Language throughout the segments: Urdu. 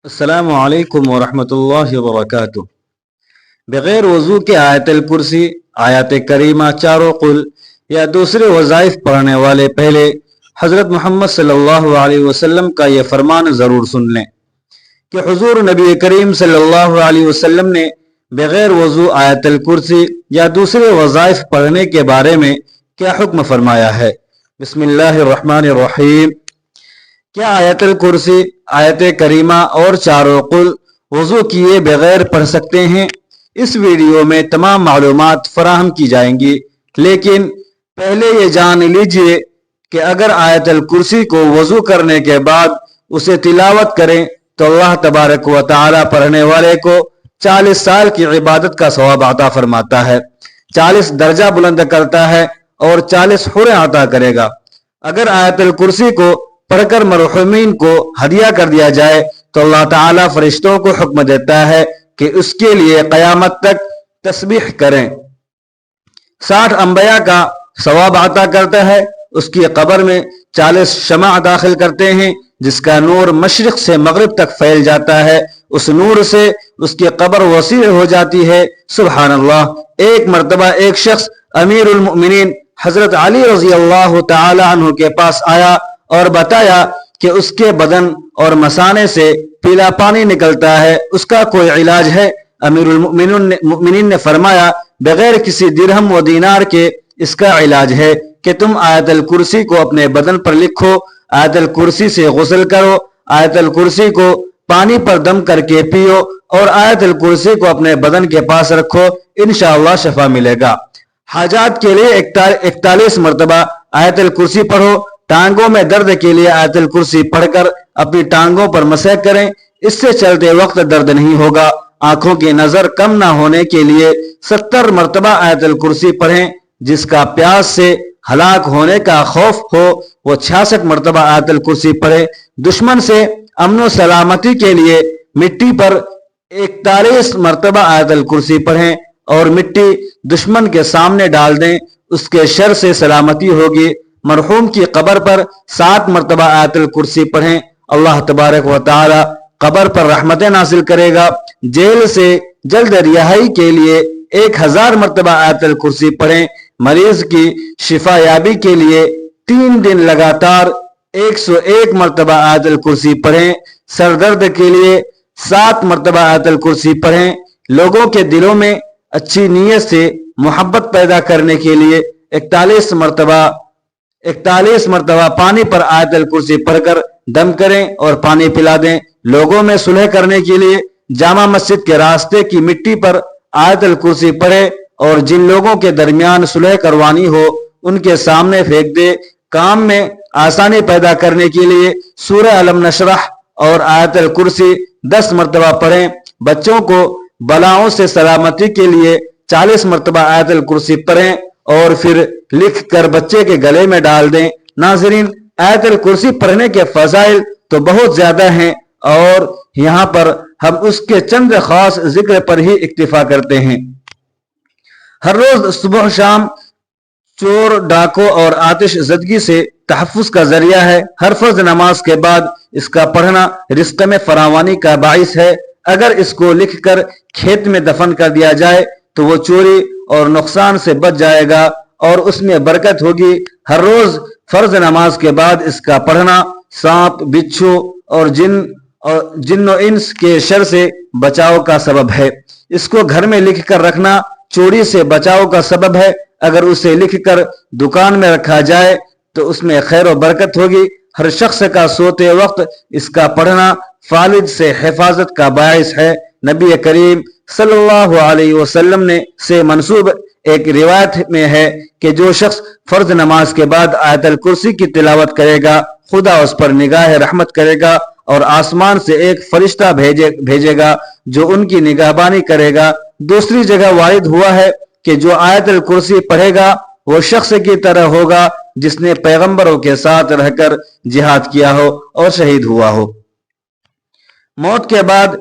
السلام علیکم ورحمۃ اللہ وبرکاتہ۔ بغیر وضو کے آیت الکرسی، آیات کریمہ، چاروں قل یا دوسرے وظائف پڑھنے والے پہلے حضرت محمد صلی اللہ علیہ وسلم کا یہ فرمان ضرور سن لیں کہ حضور نبی کریم صلی اللہ علیہ وسلم نے بغیر وضو آیت الکرسی یا دوسرے وظائف پڑھنے کے بارے میں کیا حکم فرمایا ہے۔ بسم اللہ الرحمن الرحیم۔ کیا آیت الکرسی، آیت کریمہ اور چاروں قل وضو کیے بغیر پڑھ سکتے ہیں؟ اس ویڈیو میں تمام معلومات فراہم کی جائیں گی، لیکن پہلے یہ جان لیجئے کہ اگر آیت الکرسی کو وضو کرنے کے بعد اسے تلاوت کریں تو اللہ تبارک و تعالی پڑھنے والے کو 40 سال کی عبادت کا ثواب عطا فرماتا ہے، 40 درجہ بلند کرتا ہے اور 40 حوریں عطا کرے گا۔ اگر آیت الکرسی کو پڑھ کر مرحومین کو ہدیہ کر دیا جائے تو اللہ تعالیٰ فرشتوں کو حکم دیتا ہے کہ اس کے لیے قیامت تک تسبیح کریں، 60 انبیاء کا ثواب عطا کرتا ہے۔ اس کی قبر میں 40 شمع داخل کرتے ہیں جس کا نور مشرق سے مغرب تک پھیل جاتا ہے، اس نور سے اس کی قبر وسیع ہو جاتی ہے۔ سبحان اللہ۔ ایک مرتبہ ایک شخص امیر المؤمنین حضرت علی رضی اللہ تعالی عنہ کے پاس آیا اور بتایا کہ اس کے بدن اور مثانے سے پیلا پانی نکلتا ہے، اس کا کوئی علاج ہے؟ امیر المؤمنین نے فرمایا بغیر کسی درہم و دینار کے اس کا علاج ہے کہ تم آیت الکرسی کو اپنے بدن پر لکھو، آیت الکرسی سے غسل کرو، آیت الکرسی کو پانی پر دم کر کے پیو اور آیت الکرسی کو اپنے بدن کے پاس رکھو، انشاءاللہ شفا ملے گا۔ حاجات کے لیے 41 مرتبہ آیت الکرسی پڑھو۔ ٹانگوں میں درد کے لیے آیت الکرسی پڑھ کر اپنی ٹانگوں پر مسح کریں، اس سے چلتے وقت درد نہیں ہوگا۔ آنکھوں کی نظر کم نہ ہونے کے لیے 70 مرتبہ آیت الکرسی پڑھیں۔ جس کا پیاس سے ہلاک ہونے کا خوف ہو وہ 66 مرتبہ آیت الکرسی پڑھے۔ دشمن سے امن و سلامتی کے لیے مٹی پر 41 مرتبہ آیت الکرسی پڑھیں اور مٹی دشمن کے سامنے ڈال دیں، اس کے شر سے سلامتی ہوگی۔ مرحوم کی قبر پر 7 مرتبہ آیت الکرسی پڑھیں، اللہ تبارک و تعالی قبر پر رحمتیں نازل کرے گا۔ جیل سے جلد رہائی کے لیے 1000 مرتبہ آیت الکرسی پڑھیں۔ مریض کی شفا یابی کے لیے 3 دن لگاتار 101 مرتبہ آیت الکرسی پڑھیں۔ سر درد کے لیے 7 مرتبہ آیت الکرسی پڑھیں۔ لوگوں کے دلوں میں اچھی نیت سے محبت پیدا کرنے کے لیے 41 مرتبہ پانی پر آیت الکرسی پڑھ کر دم کریں اور پانی پلا دیں۔ لوگوں میں صلح کرنے کے لیے جامع مسجد کے راستے کی مٹی پر آیت الکرسی پڑھے اور جن لوگوں کے درمیان صلح کروانی ہو ان کے سامنے پھینک دے۔ کام میں آسانی پیدا کرنے کے لیے سورہ علم نشرح اور آیت الکرسی 10 مرتبہ پڑھیں۔ بچوں کو بلاؤں سے سلامتی کے لیے 40 مرتبہ آیت الکرسی پڑھیں اور پھر لکھ کر بچے کے گلے میں ڈال دیں۔ ناظرین، آیت الکرسی پڑھنے کے فضائل تو بہت زیادہ ہیں اور یہاں پر ہم اس کے چند خاص ذکر پر ہی اکتفا کرتے ہیں۔ ہر روز صبح شام چور، ڈاکو اور آتش زدگی سے تحفظ کا ذریعہ ہے۔ ہر فرض نماز کے بعد اس کا پڑھنا رزق میں فراوانی کا باعث ہے۔ اگر اس کو لکھ کر کھیت میں دفن کر دیا جائے تو وہ چوری اور نقصان سے بچ جائے گا اور اس میں برکت ہوگی۔ ہر روز فرض نماز کے بعد اس کا پڑھنا سانپ، بچھو اور جن و انس کے شر سے بچاؤ کا سبب ہے۔ اس کو گھر میں لکھ کر رکھنا چوری سے بچاؤ کا سبب ہے۔ اگر اسے لکھ کر دکان میں رکھا جائے تو اس میں خیر و برکت ہوگی۔ ہر شخص کا سوتے وقت اس کا پڑھنا فالج سے حفاظت کا باعث ہے۔ نبی کریم صلی اللہ علیہ وسلم سے منسوب ایک روایت میں ہے کہ جو شخص فرض نماز کے بعد آیت الکرسی کی تلاوت کرے گا خدا اس پر نگاہ رحمت کرے گا اور آسمان سے ایک فرشتہ بھیجے گا جو ان کی نگہبانی کرے گا۔ دوسری جگہ وارد ہوا ہے کہ جو آیت الکرسی پڑھے گا وہ شخص کی طرح ہوگا جس نے پیغمبروں کے ساتھ رہ کر جہاد کیا ہو اور شہید ہوا ہو۔ موت کے بعد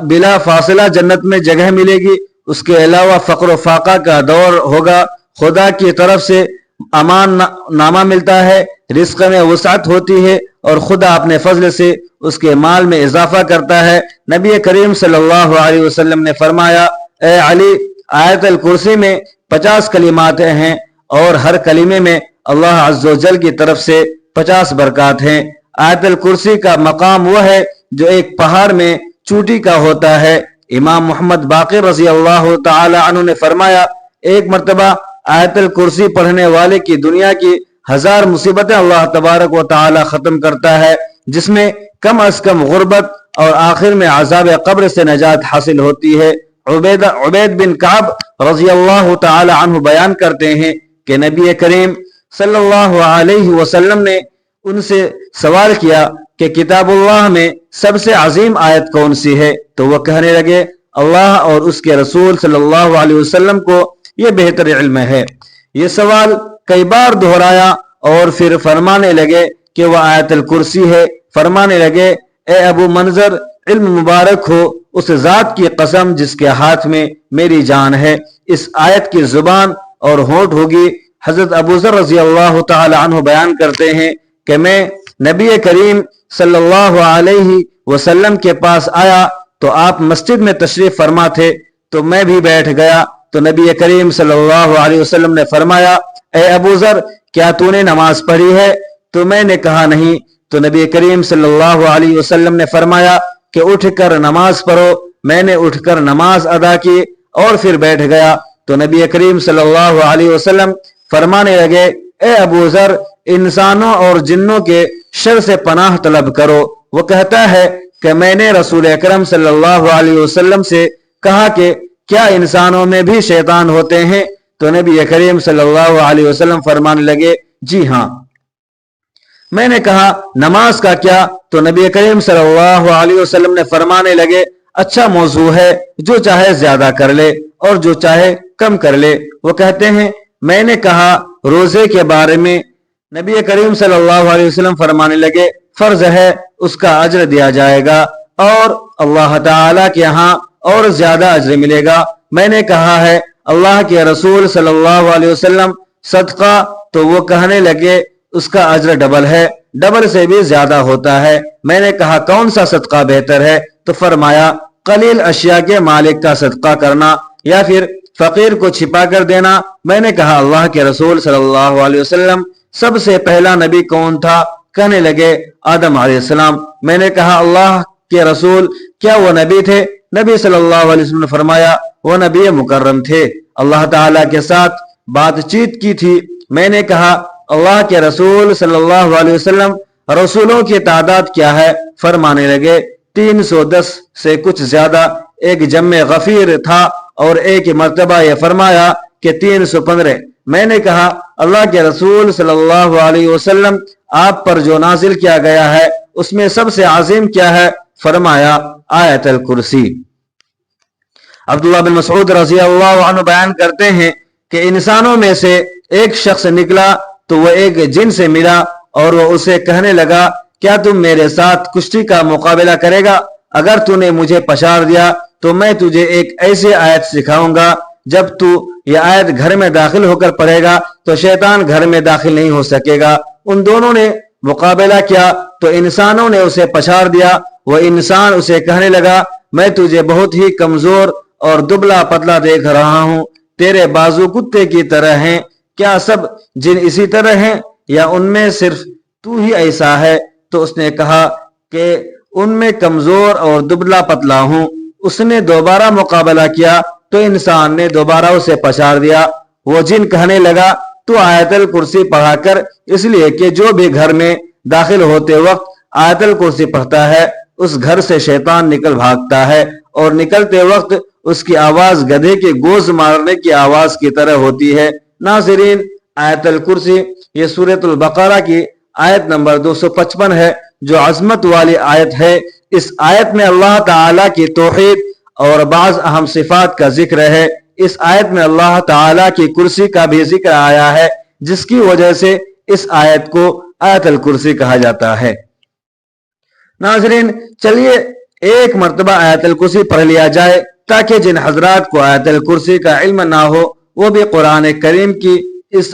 بلا فاصلہ جنت میں جگہ ملے گی۔ اس کے علاوہ فقر و فاقہ کا دور ہوگا۔ خدا کی طرف سے امان نامہ ملتا ہے، رزق میں وسعت ہوتی ہے اور خدا اپنے فضل سے اس کے مال میں اضافہ کرتا ہے۔ نبی کریم صلی اللہ علیہ وسلم نے فرمایا، اے علی، آیت الکرسی میں 50 کلمات ہیں اور ہر کلمے میں اللہ عز و جل کی طرف سے 50 برکات ہیں۔ آیت الکرسی کا مقام وہ ہے جو ایک پہاڑ میں چوٹی کا ہوتا ہے۔ امام محمد باقر رضی اللہ تعالی عنہ نے فرمایا، ایک مرتبہ آیت الکرسی پڑھنے والے کی دنیا کی 1000 مصیبتیں اللہ تبارک و تعالی ختم کرتا ہے، جس میں کم از کم غربت اور آخر میں عذاب قبر سے نجات حاصل ہوتی ہے۔ عبید بن کعب رضی اللہ تعالی عنہ بیان کرتے ہیں کہ نبی کریم صلی اللہ علیہ وسلم نے ان سے سوال کیا کہ کتاب اللہ میں سب سے عظیم آیت کون سی ہے؟ تو وہ کہنے لگے، اللہ اور اس کے رسول صلی اللہ علیہ وسلم کو یہ بہتر علم ہے۔ یہ سوال کئی بار دہرایا اور پھر فرمانے لگے کہ وہ آیت الکرسی ہے۔ فرمانے لگے، اے ابو منظر، علم مبارک ہو اس ذات کی قسم جس کے ہاتھ میں میری جان ہے، اس آیت کی زبان اور ہونٹ ہوگی۔ حضرت ابو ذر رضی اللہ تعالی عنہ بیان کرتے ہیں کہ میں نبی کریم صلی اللہ علیہ وسلم کے پاس آیا تو آپ مسجد میں تشریف فرما تھے، تو میں بھی بیٹھ گیا تو نبی کریم صلی اللہ علیہ وسلم نے فرمایا، اے ابو ذر، کیا تو نے نماز پڑھی ہے؟ تو میں نے کہا نہیں۔ تو نبی کریم صلی اللہ علیہ وسلم نے فرمایا کہ اٹھ کر نماز پڑھو۔ میں نے اٹھ کر نماز ادا کی اور پھر بیٹھ گیا تو نبی کریم صلی اللہ علیہ وسلم فرمانے لگے، اے ابو ذر، انسانوں اور جنوں کے شر سے پناہ طلب کرو۔ وہ کہتا ہے کہ میں نے رسول اکرم صلی اللہ علیہ وسلم سے کہا کہ کیا انسانوں میں بھی شیطان ہوتے ہیں؟ تو نبی کریم صلی اللہ علیہ وسلم فرمانے لگے، جی ہاں۔ میں نے کہا، نماز کا کیا؟ تو نبی کریم صلی اللہ علیہ وسلم نے فرمانے لگے، اچھا موضوع ہے، جو چاہے زیادہ کر لے اور جو چاہے کم کر لے۔ وہ کہتے ہیں، میں نے کہا روزے کے بارے میں؟ نبی کریم صلی اللہ علیہ وسلم فرمانے لگے، فرض ہے، اس کا اجر دیا جائے گا اور اللہ تعالیٰ کے ہاں اور زیادہ اجر ملے گا۔ میں نے کہا ہے اللہ کے رسول صلی اللہ علیہ وسلم، صدقہ؟ تو وہ کہنے لگے، اس کا اجر ڈبل ہے، ڈبل سے بھی زیادہ ہوتا ہے۔ میں نے کہا کون سا صدقہ بہتر ہے؟ تو فرمایا قلیل اشیاء کے مالک کا صدقہ کرنا یا پھر فقیر کو چھپا کر دینا۔ میں نے کہا اللہ کے رسول صلی اللہ علیہ وسلم، سب سے پہلا نبی کون تھا؟ کہنے لگے آدم علیہ السلام۔ میں نے کہا اللہ کے رسول، کیا وہ نبی تھے؟ نبی صلی اللہ علیہ وسلم نے فرمایا وہ نبی مکرم تھے، اللہ تعالیٰ کے ساتھ بات چیت کی تھی۔ میں نے کہا اللہ کے رسول صلی اللہ علیہ وسلم، رسولوں کی تعداد کیا ہے؟ فرمانے لگے 310 سے کچھ زیادہ۔ ایک جمع غفیر تھا اور ایک مرتبہ یہ فرمایا کہ 315۔ میں نے کہا اللہ کے رسول صلی اللہ علیہ وسلم، آپ پر جو نازل کیا گیا ہے اس میں سب سے عظیم کیا ہے؟ فرمایا آیت الکرسی۔ عبداللہ بن مسعود رضی اللہ عنہ بیان کرتے ہیں کہ انسانوں میں سے ایک شخص نکلا تو وہ ایک جن سے ملا اور وہ اسے کہنے لگا، کیا تم میرے ساتھ کشتی کا مقابلہ کرے گا؟ اگر تو نے مجھے پچھاڑ دیا تو میں تجھے ایک ایسی آیت سکھاؤں گا، جب تو یہ آیت گھر میں داخل ہو کر پڑھے گا تو شیطان گھر میں داخل نہیں ہو سکے گا۔ ان دونوں نے مقابلہ کیا تو انسانوں نے اسے پچھاڑ دیا۔ وہ انسان اسے کہنے لگا، میں تجھے بہت ہی کمزور اور دبلا پتلا دیکھ رہا ہوں، تیرے بازو کتے کی طرح ہیں۔ کیا سب جن اسی طرح ہیں یا ان میں صرف تو ہی ایسا ہے؟ تو اس نے کہا کہ ان میں کمزور اور دبلا پتلا ہوں۔ اس نے دوبارہ مقابلہ کیا تو انسان نے دوبارہ اسے پچھاڑ دیا۔ وہ جن کہنے لگا، تو آیت الکرسی پڑھا کر، اس لیے کہ جو بھی گھر میں داخل ہوتے وقت آیت الکرسی پڑھتا ہے اس گھر سے شیطان نکل بھاگتا ہے، اور نکلتے وقت اس کی آواز گدھے کے گوز مارنے کی آواز کی طرح ہوتی ہے۔ ناظرین، آیت الکرسی یہ سورۃ البقرہ کی آیت نمبر 255 ہے، جو عظمت والی آیت ہے۔ اس آیت میں اللہ تعالیٰ کی توحید اور بعض اہم صفات کا ذکر ہے۔ اس آیت میں اللہ تعالیٰ کی کرسی کا بھی ذکر آیا ہے، جس کی وجہ سے اس آیت کو آیت الکرسی کہا جاتا ہے۔ ناظرین، چلیے ایک مرتبہ آیت الکرسی پڑھ لیا جائے تاکہ جن حضرات کو آیت الکرسی کا علم نہ ہو وہ بھی قرآن کریم کی اس